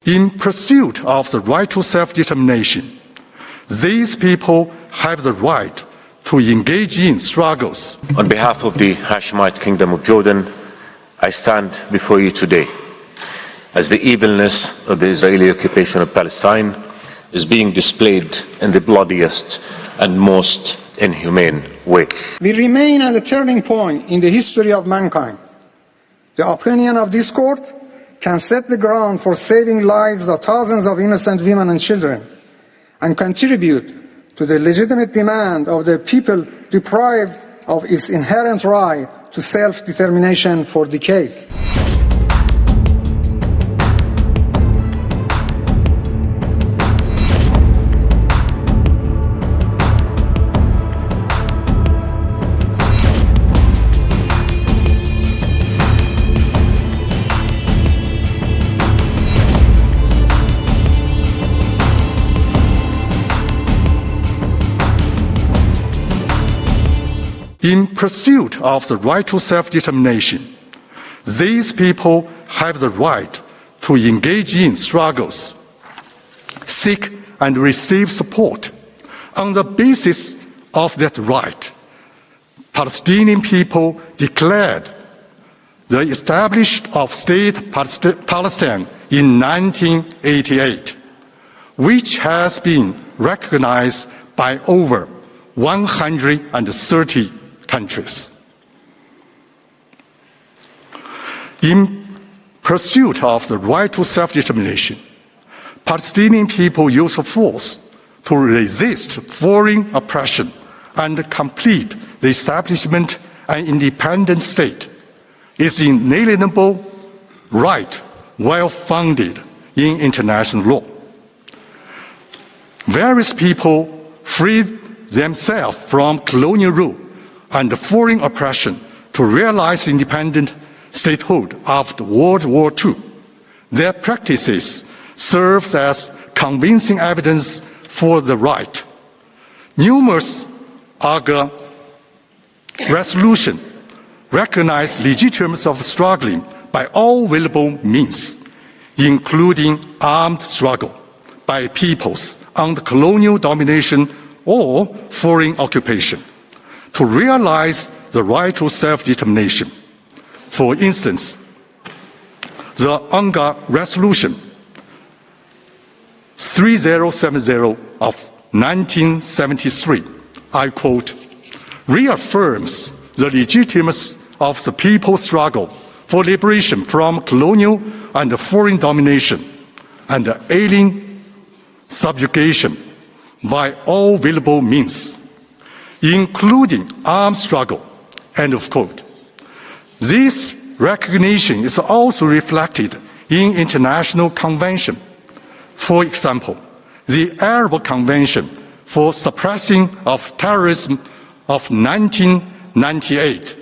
In pursuit of the right to self-determination, these people have the right to engage in struggles. On behalf of the Hashemite Kingdom of Jordan, I stand before you today as the evilness of the Israeli occupation of Palestine is being displayed in the bloodiest and most inhumane way. We remain at a turning point in the history of mankind. The opinion of this court can set the ground for saving lives of thousands of innocent women and children and contribute to the legitimate demand of the people deprived of its inherent right to self-determination for decades. In pursuit of the right to self-determination, these people have the right to engage in struggles, seek and receive support. On the basis of that right, Palestinian people declared the establishment of State Palestine in 1988, which has been recognized by over 130 countries. In pursuit of the right to self-determination, Palestinian people use force to resist foreign oppression and complete the establishment of an independent state. Is inalienable right, well founded in international law. Various people freed themselves from colonial rule and foreign oppression to realize independent statehood after World War II. Their practices serve as convincing evidence for the right. Numerous other resolutions recognize legitimacy of struggling by all available means, including armed struggle by peoples under colonial domination or foreign occupation, to realize the right to self-determination. For instance, the UNGA Resolution 3070 of 1973, I quote, reaffirms the legitimacy of the people's struggle for liberation from colonial and foreign domination and alien subjugation by all available means, including armed struggle, end of quote. This recognition is also reflected in international convention. For example, the Arab Convention for Suppressing of Terrorism of 1998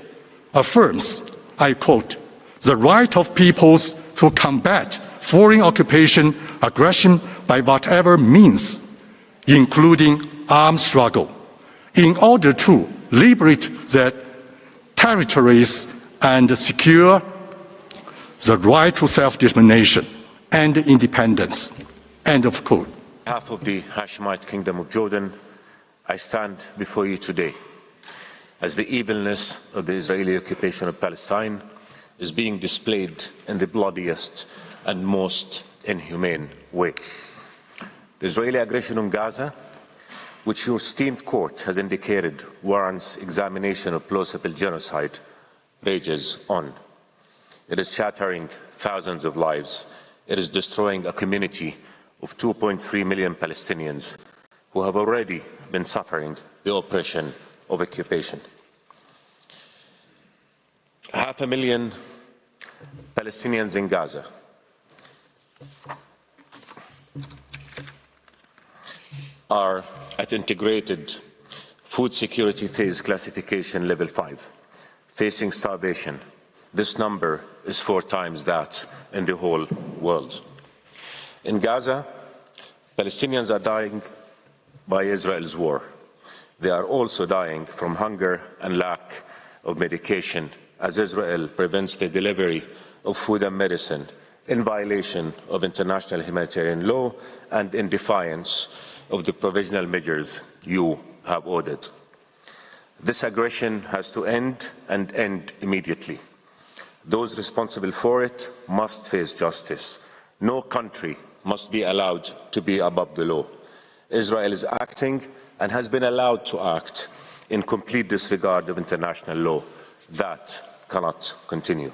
affirms, I quote, the right of peoples to combat foreign occupation, aggression by whatever means, including armed struggle, in order to liberate their territories and secure the right to self-determination and independence, end of quote. On behalf of the Hashemite Kingdom of Jordan, I stand before you today as the evilness of the Israeli occupation of Palestine is being displayed in the bloodiest and most inhumane way. The Israeli aggression on Gaza, which your esteemed court has indicated warrants examination of plausible genocide, rages on. It is shattering thousands of lives. It is destroying a community of 2.3 million Palestinians who have already been suffering the oppression of occupation. 500,000 Palestinians in Gaza are at integrated food security phase classification level 5, facing starvation. This number is 4 times that in the whole world. In Gaza, Palestinians are dying by Israel's war. They are also dying from hunger and lack of medication as Israel prevents the delivery of food and medicine in violation of international humanitarian law and in defiance of the provisional measures you have ordered. This aggression has to end and end immediately. Those responsible for it must face justice. No country must be allowed to be above the law. Israel is acting and has been allowed to act in complete disregard of international law. That cannot continue.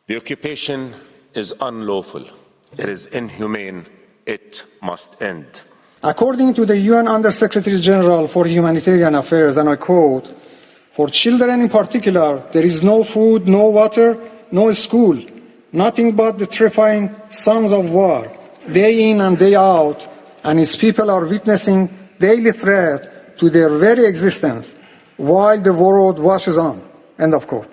The occupation is unlawful. It is inhumane. It must end. According to the UN Under-Secretary General for Humanitarian Affairs, and I quote, "For children in particular, there is no food, no water, no school, nothing but the terrifying sounds of war, day in and day out, and its people are witnessing daily threat to their very existence while the world watches on." End of quote.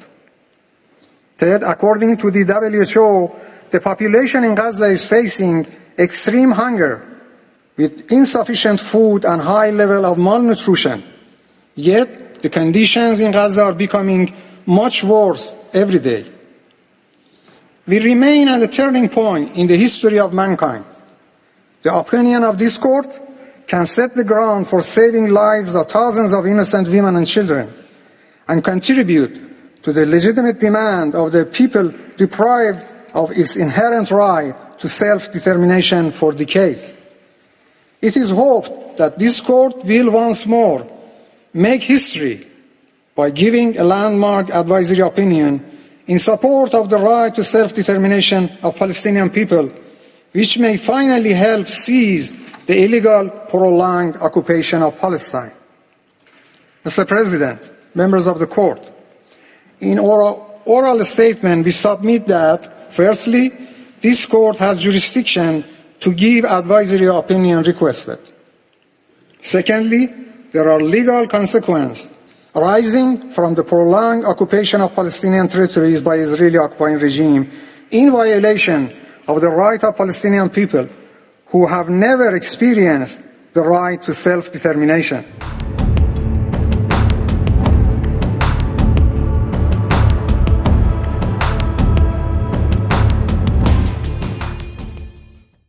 Third, according to the WHO, the population in Gaza is facing extreme hunger with insufficient food and high level of malnutrition. Yet, the conditions in Gaza are becoming much worse every day. We remain at a turning point in the history of mankind. The opinion of this court can set the ground for saving lives of thousands of innocent women and children and contribute to the legitimate demand of the people deprived of its inherent right to self-determination for decades. It is hoped that this court will once more make history by giving a landmark advisory opinion in support of the right to self-determination of Palestinian people, which may finally help seize the illegal, prolonged occupation of Palestine. Mr. President, members of the court, in oral statement we submit that, firstly, this court has jurisdiction to give advisory opinion requested. Secondly, there are legal consequences arising from the prolonged occupation of Palestinian territories by the Israeli occupying regime in violation of the right of Palestinian people who have never experienced the right to self-determination.